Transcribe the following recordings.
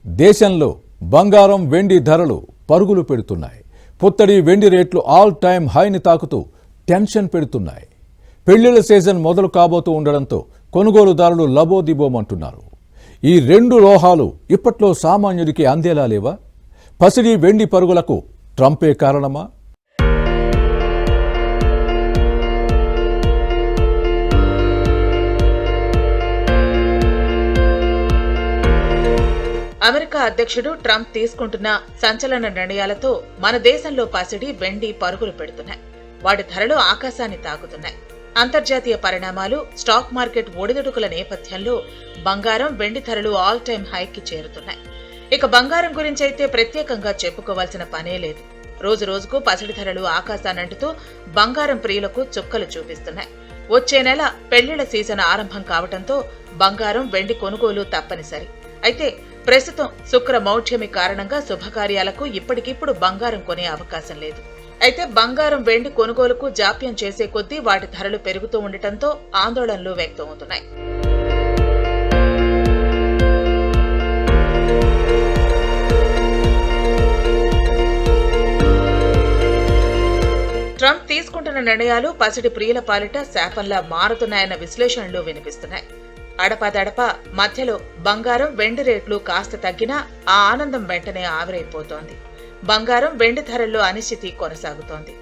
దేశంలో బంగారం వెండి ధరలు పరుగులు పెడుతున్నాయి. పుత్తడి వెండి రేట్లు ఆల్ టైమ్ హైని తాకుతూ టెన్షన్ పెడుతున్నాయి. పెళ్లిళ్ల సీజన్ మొదలు కాబోతూ ఉండడంతో కొనుగోలుదారులు లబోదిబోమంటున్నారు. ఈ రెండు లోహాలు ఇప్పట్లో సామాన్యుడికి అందేలా లేవా? పసిడి వెండి పరుగులకు ట్రంపే కారణమా? అమెరికా అధ్యక్షుడు ట్రంప్ తీసుకుంటున్న సంచలన నిర్ణయాలతో మన దేశంలో పసిడి వెండి పరుగులు పెడుతున్నాయి. వాటి ధరలు ఆకాశాన్ని తాకుతున్నాయి. అంతర్జాతీయ పరిణామాలు, స్టాక్ మార్కెట్ ఒడిదుడుకుల నేపథ్యంలో బంగారం వెండి ధరలు ఆల్ టైమ్ హైకి చేరుతున్నాయి. ఇక బంగారం గురించి అయితే ప్రత్యేకంగా చెప్పుకోవాల్సిన పనే లేదు. రోజు రోజుకు పసిడి ధరలు ఆకాశానంటుతూ బంగారం ప్రియులకు చుక్కలు చూపిస్తున్నాయి. వచ్చే నెల పెళ్లిళ్ల సీజన్ ఆరంభం కావడంతో బంగారం వెండి కొనుగోలు తప్పనిసరి. అయితే ప్రస్తుతం శుక్ర మౌఢ్యమి కారణంగా శుభకార్యాలకు ఇప్పటికిప్పుడు బంగారం కొనే అవకాశం లేదు. అయితే బంగారం వెండి కొనుగోలుకు జాప్యం చేసే కొద్దీ వాటి ధరలు పెరుగుతూ ఉండటంతో ఆందోళనలు వ్యక్తమవుతున్నాయి. ట్రంప్ తీసుకుంటున్న నిర్ణయాలు పసిడి ప్రియుల పాలిట శాపంలా మారుతున్నాయన్న విశ్లేషణలు వినిపిస్తున్నాయి. అడపాదడపా మధ్యలో బంగారం వెండి రేట్లు కాస్త తగ్గినా ఆ ఆనందం వెంటనే ఆవిరైపోతోంది. బంగారం వెండి ధరల్లో అనిశ్చితి కొనసాగుతోంది.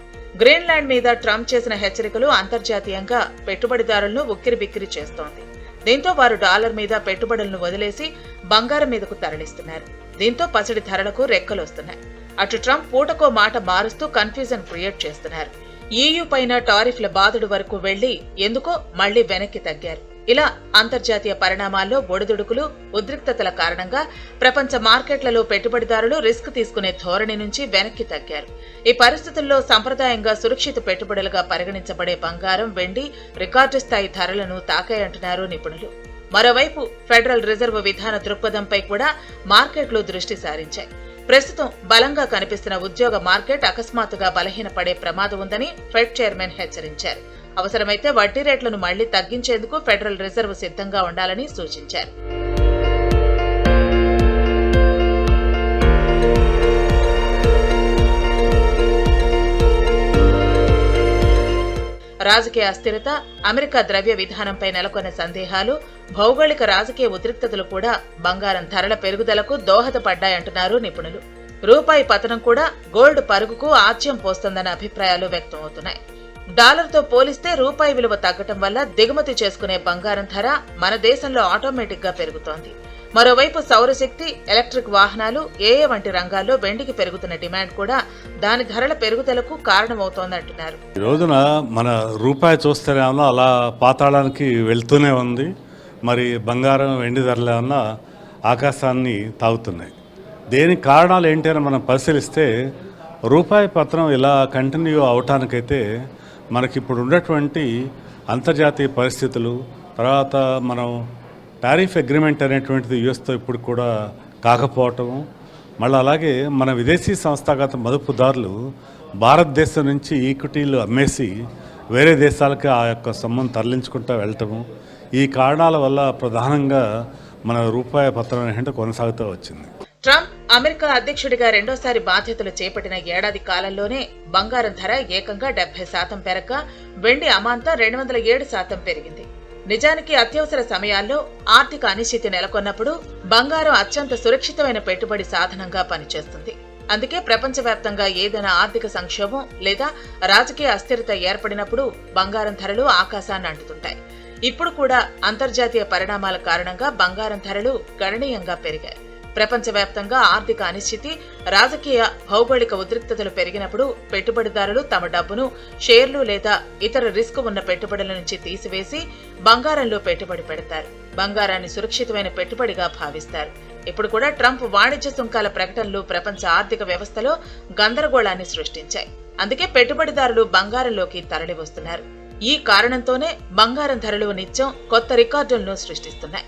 గ్రీన్లాండ్ మీద ట్రంప్ చేసిన హెచ్చరికలు అంతర్జాతీయంగా పెట్టుబడిదారులను ఉక్కిరిబిక్కిరి చేస్తోంది. దీంతో వారు డాలర్ మీద పెట్టుబడులను వదిలేసి బంగారం మీదకు తరలిస్తున్నారు. దీంతో పసిడి ధరలకు రెక్కలొస్తున్నాయి. అటు ట్రంప్ పూటకో మాట మారుస్తూ కన్ఫ్యూజన్ క్రియేట్ చేస్తున్నారు. EU పైన టారిఫ్ల బాదుడు వరకు వెళ్లి ఎందుకో మళ్లీ వెనక్కి తగ్గారు. ఇలా అంతర్జాతీయ పరిణామాల్లో ఒడిదుడుకులు, ఉద్రిక్తతల కారణంగా ప్రపంచ మార్కెట్లలో పెట్టుబడిదారులు రిస్క్ తీసుకునే ధోరణి నుంచి వెనక్కి తగ్గారు. ఈ పరిస్థితుల్లో సంప్రదాయంగా సురక్షిత పెట్టుబడులుగా పరిగణించబడే బంగారం, వెండి రికార్డు స్థాయి ధరలను తాకాయంటున్నారు నిపుణులు. మరోవైపు ఫెడరల్ రిజర్వ్ విధాన దృక్పథంపై కూడా మార్కెట్లు దృష్టి సారించాయి. ప్రస్తుతం బలంగా కనిపిస్తున్న ఉద్యోగ మార్కెట్ అకస్మాత్తుగా బలహీనపడే ప్రమాదం ఉందని ఫెడ్ చైర్మన్ హెచ్చరించారు. అవసరమైతే వడ్డీ రేట్లను మళ్లీ తగ్గించేందుకు ఫెడరల్ రిజర్వ్ సిద్ధంగా ఉండాలని సూచించారు. రాజకీయ అస్థిరత, అమెరికా ద్రవ్య విధానంపై నెలకొన్న సందేహాలు, భౌగోళిక రాజకీయ ఉద్రిక్తతలు కూడా బంగారం ధరల పెరుగుదలకు దోహదపడ్డాయంటున్నారు నిపుణులు. రూపాయి పతనం కూడా గోల్డ్ పరుగుకు ఆజ్యం పోస్తోందన్న అభిప్రాయాలు వ్యక్తమవుతున్నాయి. డాలర్తో పోలిస్తే రూపాయి విలువ తగ్గటం వల్ల దిగుమతి చేసుకునే బంగారం ధర మన దేశంలో ఆటోమేటిక్ గా పెరుగుతోంది. మరోవైపు సౌరశక్తి, ఎలక్ట్రిక్ వాహనాలు, ఏఏ వంటి రంగాల్లో వెండికి పెరుగుతున్న డిమాండ్ కూడా దాని ధరల పెరుగుదలకు కారణమవుతోందంటున్నారు. ఈ రోజున మన రూపాయి చూస్తేనేమన్నా అలా పాతాళానికి వెళ్తూనే ఉంది. మరి బంగారం, వెండి ధరలు ఏమన్నా ఆకాశాన్ని తాగుతున్నాయి. దేనికి కారణాలు ఏంటి అని మనం పరిశీలిస్తే రూపాయి పతనం ఇలా కంటిన్యూ అవటానికైతే మనకి ఇప్పుడు ఉన్నటువంటి అంతర్జాతీయ పరిస్థితులు, తర్వాత మనం టారిఫ్ అగ్రిమెంట్ అనేటువంటిది యుఎస్తో ఇప్పుడు కూడా కాకపోవటం, మళ్ళీ అలాగే మన విదేశీ సంస్థాగత మదుపుదారులు భారతదేశం నుంచి ఈక్విటీలు అమ్మేసి వేరే దేశాలకి ఆ యొక్క సొమ్మును తరలించుకుంటూ వెళ్ళటము, ఈ కారణాల వల్ల ప్రధానంగా మన రూపాయి పతనం ఏంటంటే కొనసాగుతూ వచ్చింది. ట్రంప్ అమెరికా అధ్యక్షుడిగా రెండోసారి బాధ్యతలు చేపట్టిన ఏడాది కాలంలోనే బంగారం ధర ఏకంగా 70% పెరగగా వెండి అమాంతం 207% పెరిగింది. నిజానికి అత్యవసర సమయాల్లో ఆర్థిక అనిశ్చితి నెలకొన్నప్పుడు బంగారం అత్యంత సురక్షితమైన పెట్టుబడి సాధనంగా పనిచేస్తుంది. అందుకే ప్రపంచవ్యాప్తంగా ఏదైనా ఆర్థిక సంక్షోభం లేదా రాజకీయ అస్థిరత ఏర్పడినప్పుడు బంగారం ధరలు ఆకాశాన్ని అంటుతుంటాయి. ఇప్పుడు కూడా అంతర్జాతీయ పరిణామాల కారణంగా బంగారం ధరలు గణనీయంగా పెరిగాయి. ప్రపంచవ్యాప్తంగా ఆర్థిక అనిశ్చితి, రాజకీయ, భౌగోళిక ఉద్రిక్తతలు పెరిగినప్పుడు పెట్టుబడిదారులు తమ డబ్బును షేర్లు లేదా ఇతర రిస్క్ ఉన్న పెట్టుబడుల నుంచి తీసివేసి బంగారంలో పెట్టుబడి పెడతారు. బంగారాన్ని సురక్షితమైన పెట్టుబడిగా భావిస్తారు. ఇప్పుడు కూడా ట్రంప్ వాణిజ్య సుంకాల ప్రకటనలు ప్రపంచ ఆర్థిక వ్యవస్థలో గందరగోళాన్ని సృష్టించాయి. అందుకే పెట్టుబడిదారులు బంగారంలోకి తరలి వస్తున్నారు. ఈ కారణంతోనే బంగారం ధరలు నిత్యం కొత్త రికార్డులను సృష్టిస్తున్నాయి.